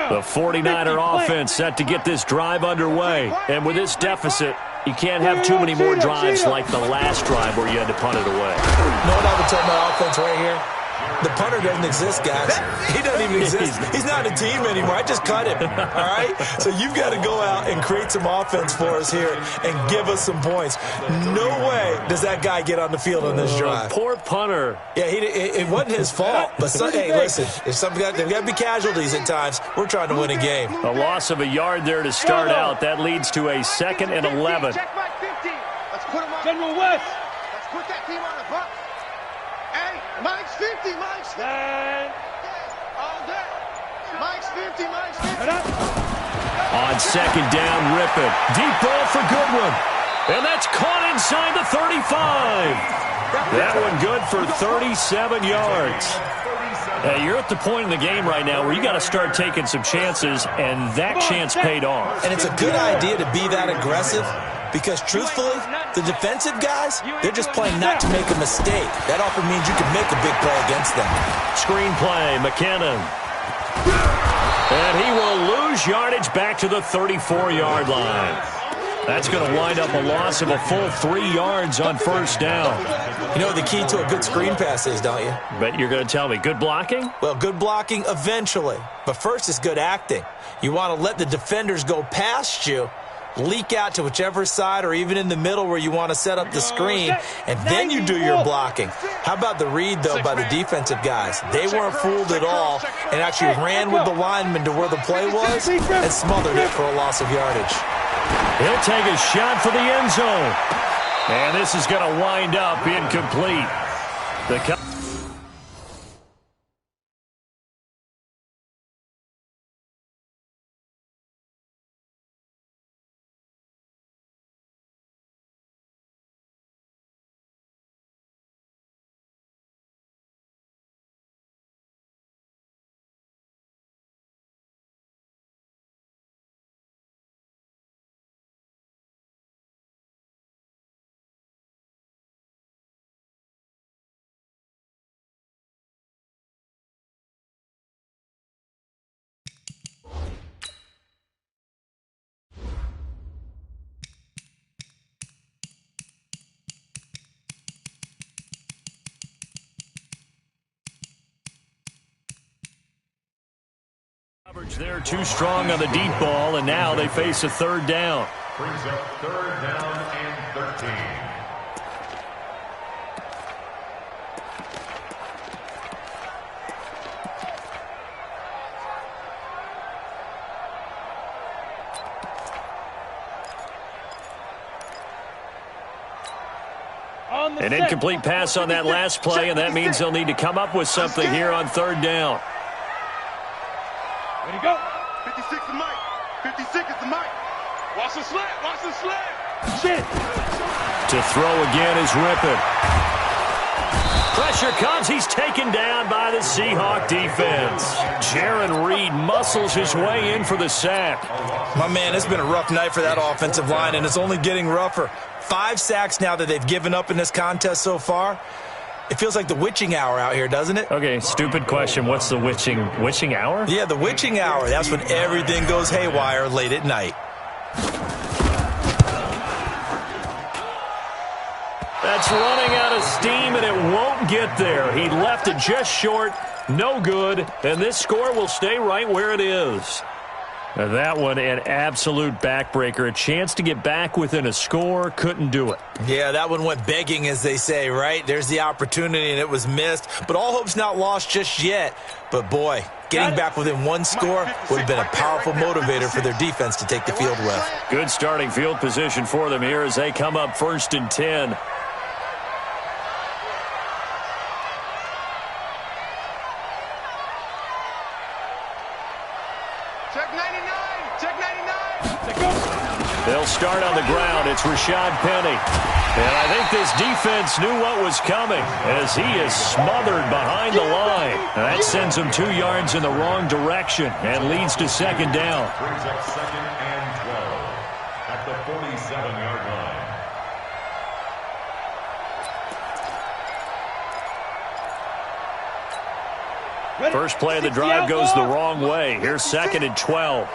The 49er offense set to get this drive underway. And with this deficit, you can't have too many more drives like the last drive where you had to punt it away. You know what I would tell my offense right here? The punter doesn't exist, guys. He doesn't even exist. He's not a team anymore. I just cut him, all right? So you've got to go out and create some offense for us here and give us some points. No way does that guy get on the field on this drive. Poor punter. Yeah, it wasn't his fault. But, hey, listen, there's got to be casualties at times. We're trying to win a game. A loss of a yard there to start out. That leads to a 2nd and 11. Check Mike 50. Let's put him on. General West. Let's put that team on the bus. Hey, Mike's 50, Mike's 50. All day. Mike's 50, Mike's 50. On 2nd down, Rippon. Deep ball for Goodwin. And that's caught inside the 35. That one good for 37 yards. Hey, you're at the point in the game right now where you got to start taking some chances, and that chance paid off. And it's a good idea to be that aggressive because, truthfully, the defensive guys, they're just playing not to make a mistake. That often means you can make a big play against them. Screen play, McKinnon. And he will lose yardage back to the 34-yard line. That's going to wind up a loss of a full 3 yards on 1st down. You know what the key to a good screen pass is, don't you? Bet you're going to tell me. Good blocking? Well, good blocking eventually. But first, it's good acting. You want to let the defenders go past you, leak out to whichever side or even in the middle where you want to set up the screen, and then you do your blocking. How about the read, though, by the defensive guys? They weren't fooled at all and actually ran with the lineman to where the play was and smothered it for a loss of yardage. He'll take a shot for the end zone. And this is going to wind up incomplete. The They're too strong on the deep ball, and now they face a third down. Brings up third down and 13. An incomplete pass on that last play, and that means they'll need to come up with something here on third down. Ready to go. 56 is Mike. 56 is the Mike. Watch the slant. Watch the slant. Shit. To throw again is Rippon. Pressure comes. He's taken down by the Seahawk defense. Jaron Reed muscles his way in for the sack. My man, it's been a rough night for that offensive line, and it's only getting rougher. 5 sacks now that they've given up in this contest so far. It feels like the witching hour out here, doesn't it? Okay, stupid question. What's the witching hour? Yeah, the witching hour. That's when everything goes haywire late at night. That's running out of steam, and it won't get there. He left it just short. No good. And this score will stay right where it is. Now that one, an absolute backbreaker. A chance to get back within a score. Couldn't do it. Yeah, that one went begging, as they say, right? There's the opportunity, and it was missed. But all hope's not lost just yet. But, boy, getting back within one score would have been a powerful motivator for their defense to take the field with. Good starting field position for them here as they come up 1st and 10. Check 99. Check 99. They'll start on the ground. It's Rashad Penny. And I think this defense knew what was coming as he is smothered behind the line. And that sends him 2 yards in the wrong direction and leads to 2nd down. Brings up 2nd and 12 at the 47-yard line. First play of the drive goes the wrong way. Here's 2nd and 12.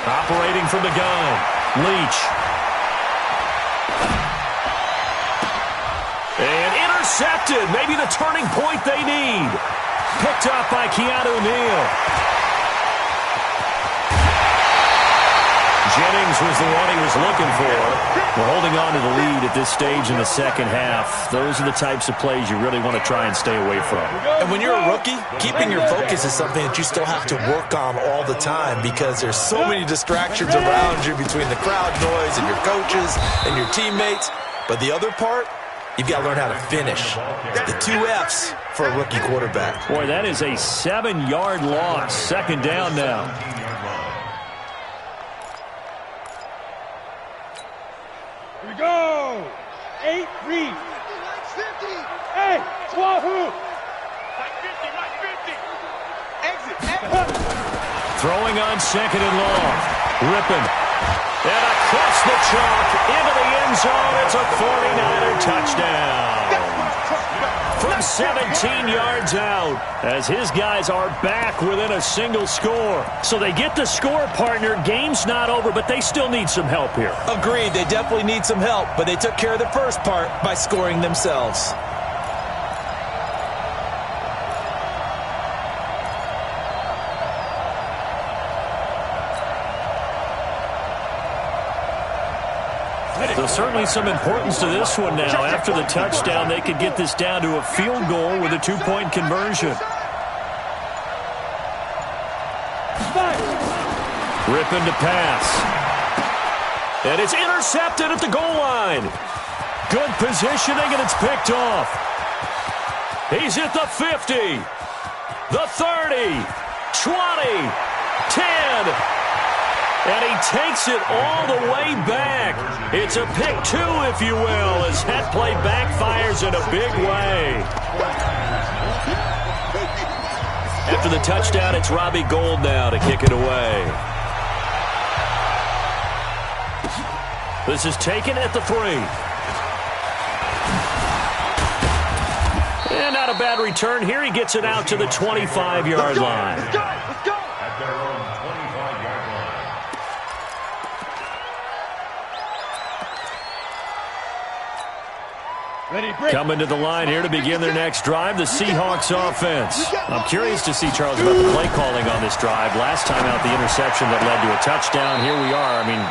Operating from the gun, Leach. And intercepted. Maybe the turning point they need. Picked up by Keanu Neal. Jennings was the one he was looking for. We're holding on to the lead at this stage in the second half. Those are the types of plays you really want to try and stay away from. And when you're a rookie, keeping your focus is something that you still have to work on all the time because there's so many distractions around you between the crowd noise and your coaches and your teammates. But the other part, you've got to learn how to finish. The 2 F's for a rookie quarterback. Boy, that is a 7-yard loss. 2nd down now. Here we go. 8 read. Mike's 50. Hey, Swahoo. Mike 50. Mike 50. Exit. Throwing on 2nd and long. Rippon. And across the chalk into the end zone. It's a 49er touchdown. From 17 yards out as his guys are back within a single score. So they get the score, partner. Game's not over, but they still need some help here. Agreed, they definitely need some help, but they took care of the first part by scoring themselves. So certainly some importance to this one now. After the touchdown, they could get this down to a field goal with a 2-point conversion. Rippon to pass. And it's intercepted at the goal line. Good positioning, and it's picked off. He's at the 50, the 30, 20, 10. And he takes it all the way back. It's a pick 2, if you will, as that play backfires in a big way. After the touchdown, it's Robbie Gould now to kick it away. This is taken at the 3. And not a bad return here. He gets it out to the 25-yard line. Let's go. Let's go. At their own 25-yard line. Coming to the line here to begin their next drive, the Seahawks offense. I'm curious to see, Charles, about the play calling on this drive. Last time out, the interception that led to a touchdown. Here we are. I mean,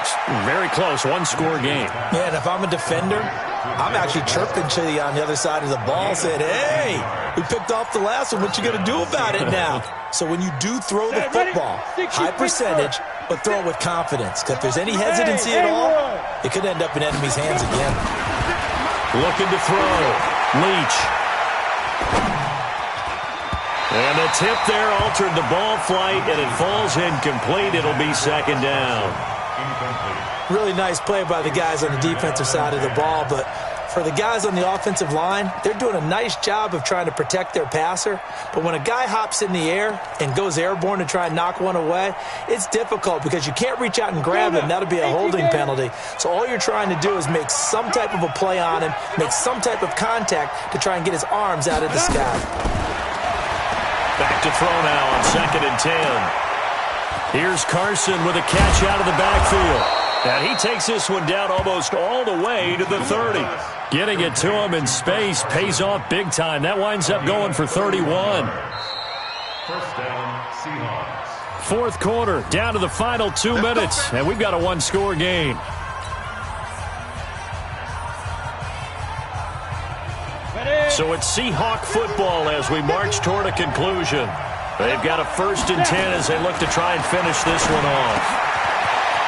very close, one-score game. Yeah, and if I'm a defender, I'm actually chirping to you on the other side of the ball, saying, hey, we picked off the last one. What you going to do about it now? So when you do throw the football, high percentage, but throw it with confidence. Because if there's any hesitancy at all, it could end up in enemy's hands again. Looking to throw. Leach. And the tip there altered the ball flight, and it falls incomplete. It'll be second down. Really nice play by the guys on the defensive side of the ball, but for the guys on the offensive line, they're doing a nice job of trying to protect their passer. But when a guy hops in the air and goes airborne to try and knock one away, it's difficult because you can't reach out and grab him. That'll be a holding penalty. So all you're trying to do is make some type of a play on him, make some type of contact to try and get his arms out of the sky. Back to throw now on 2nd and 10. Here's Carson with a catch out of the backfield. And he takes this one down almost all the way to the 30. Getting it to him in space pays off big time. That winds up going for 31. First down, Seahawks. Fourth quarter, down to the final 2 minutes, and we've got a one-score game. So it's Seahawk football as we march toward a conclusion. They've got a 1st and 10 as they look to try and finish this one off.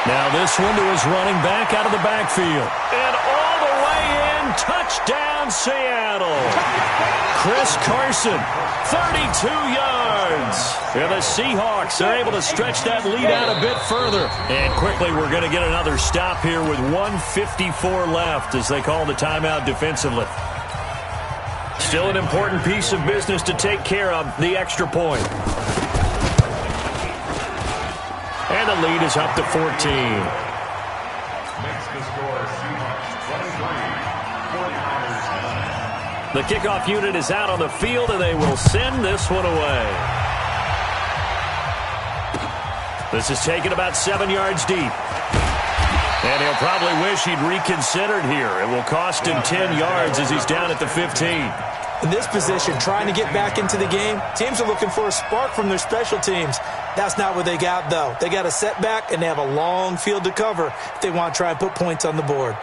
Now this one to his running back out of the backfield. And all the way in, touchdown Seattle. Chris Carson, 32 yards. And the Seahawks are able to stretch that lead out a bit further. And quickly we're going to get another stop here with 1:54 left as they call the timeout defensively. Still an important piece of business to take care of, the extra point. And the lead is up to 14. Makes the score Seahawks 23, 49ers 9. The kickoff unit is out on the field, and they will send this one away. This is taken about 7 yards deep. And he'll probably wish he'd reconsidered here. It will cost him 10 yards as he's down at the 15. In this position, trying to get back into the game, teams are looking for a spark from their special teams. That's not what they got, though. They got a setback, and they have a long field to cover if they want to try and put points on the board.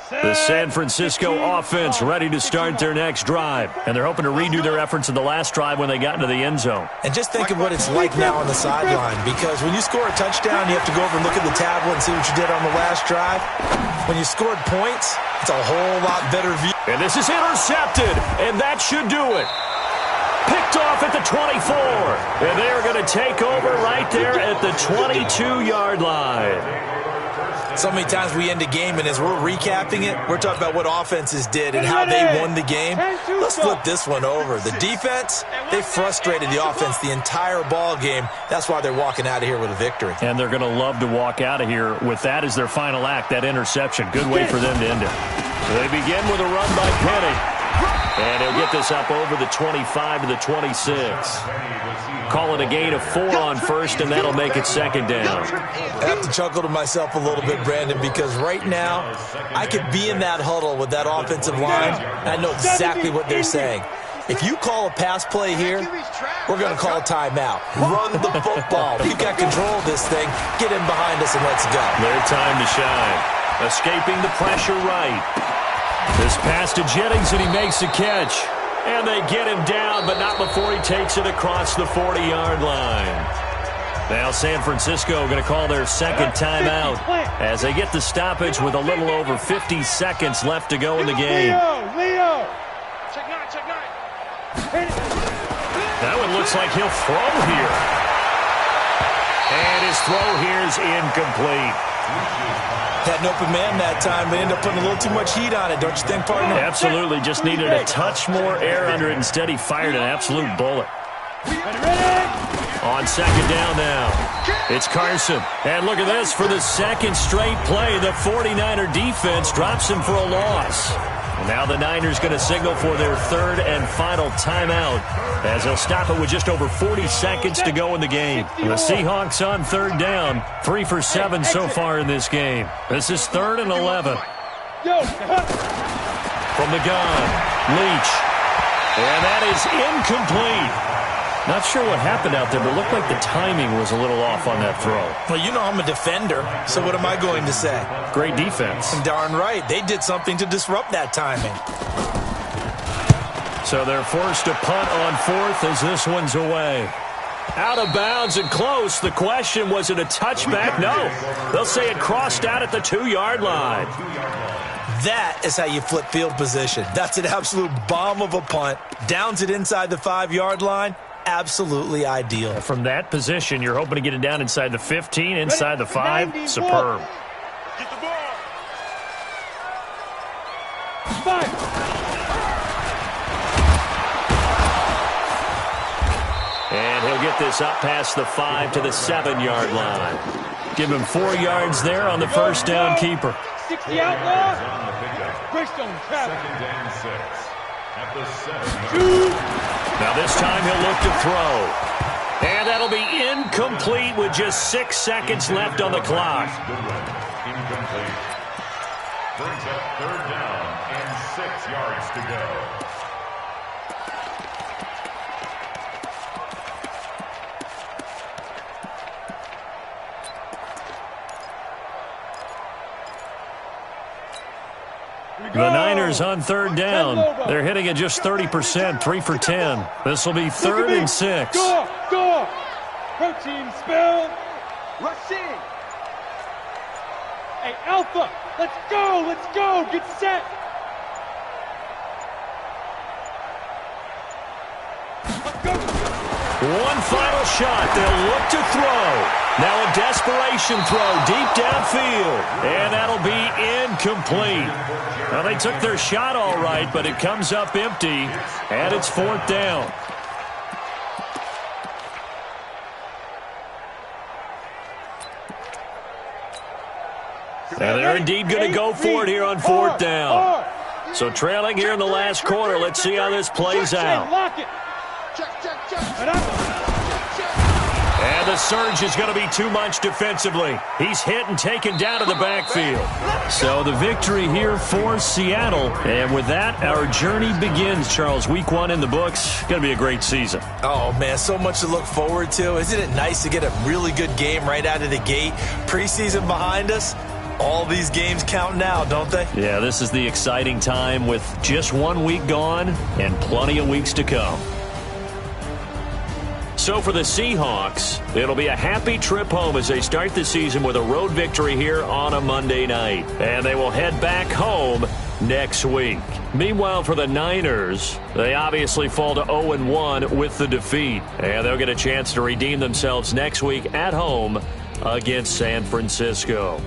The San Francisco offense ready to start their next drive. And they're hoping to redo their efforts in the last drive when they got into the end zone. And just think of what it's like now on the sideline, because when you score a touchdown, you have to go over and look at the tablet and see what you did on the last drive. When you scored points, it's a whole lot better view. And this is intercepted, and that should do it. Picked off at the 24. And they are going to take over right there at the 22-yard line. So many times we end a game, and as we're recapping it, we're talking about what offenses did and how they won the game. Let's flip this one over. The defense, they frustrated the offense the entire ball game. That's why they're walking out of here with a victory. And they're going to love to walk out of here with that as their final act, that interception. Good way for them to end it. They begin with a run by Penny. And he'll get this up over the 25 to the 26. Call it a gain of 4 on first, and that'll make it second down. I have to chuckle to myself a little bit, Brandon, because right now I could be in that huddle with that offensive line, and I know exactly what they're saying. If you call a pass play here, we're going to call a timeout. Run the football. We've got control of this thing. Get in behind us and let's go. Their time to shine. Escaping the pressure right. This pass to Jennings, and he makes the catch. And they get him down, but not before he takes it across the 40-yard line. Now San Francisco going to call their second timeout as they get the stoppage with a little over 50 seconds left to go in the game. Leo. That one looks like he'll throw here. And his throw here is incomplete. Had an open man that time, but ended up putting a little too much heat on it, don't you think, partner? Absolutely. Just needed a touch more air under it. Instead, he fired an absolute bullet. On second down now, it's Carson. And look at this. For the second straight play, the 49er defense drops him for a loss. And now the Niners going to signal for their third and final timeout as they'll stop it with just over 40 seconds to go in the game. And the Seahawks on third down, 3 for 7 so far in this game. This is 3rd and 11. From the gun, Leach. And that is incomplete. Not sure what happened out there, but it looked like the timing was a little off on that throw. Well, you know I'm a defender, so what am I going to say? Great defense. Darn right. They did something to disrupt that timing. So they're forced to punt on 4th as this one's away. Out of bounds and close. The question, was it a touchback? No. They'll say it crossed out at the 2-yard line. That is how you flip field position. That's an absolute bomb of a punt. Downs it inside the 5-yard line. Absolutely ideal. From that position, you're hoping to get it down inside the 15, inside the 5. Superb. Get the ball. 5. And he'll get this up past the 5 to the 7-yard line. Give him 4 yards there on the first down keeper. 60 outlaw. Greystone traffic. 2nd and 6 at the 7-yard line. Now this time he'll look to throw. And that'll be incomplete with just 6 seconds left on the clock. Incomplete. Brings up 3rd down and 6 yards to go. The Niners on 3rd down. They're hitting at just 30%, 3 for 10. This will be 3rd and 6. Go! Protein spell. Rashid. Hey, Alpha, let's go, get set. Let's go. One final shot. They'll look to throw. Now a desperation throw deep downfield. And that'll be incomplete. Well, they took their shot all right, but it comes up empty. And it's 4th down. And they're indeed going to go for it here on 4th down. So trailing here in the last quarter. Let's see how this plays out. Lock it. And the surge is going to be too much defensively. He's hit and taken down to the backfield. So the victory here for Seattle. And with that, our journey begins, Charles. Week 1 in the books. Going to be a great season. Oh, man, so much to look forward to. Isn't it nice to get a really good game right out of the gate? Preseason behind us. All these games count now, don't they? Yeah, this is the exciting time with just 1 week gone and plenty of weeks to come. So for the Seahawks, it'll be a happy trip home as they start the season with a road victory here on a Monday night. And they will head back home next week. Meanwhile, for the Niners, they obviously fall to 0-1 with the defeat. And they'll get a chance to redeem themselves next week at home against San Francisco.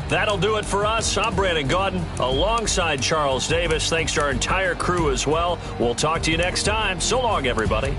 That'll do it for us. I'm Brandon Gaudin alongside Charles Davis. Thanks to our entire crew as well. We'll talk to you next time. So long, everybody.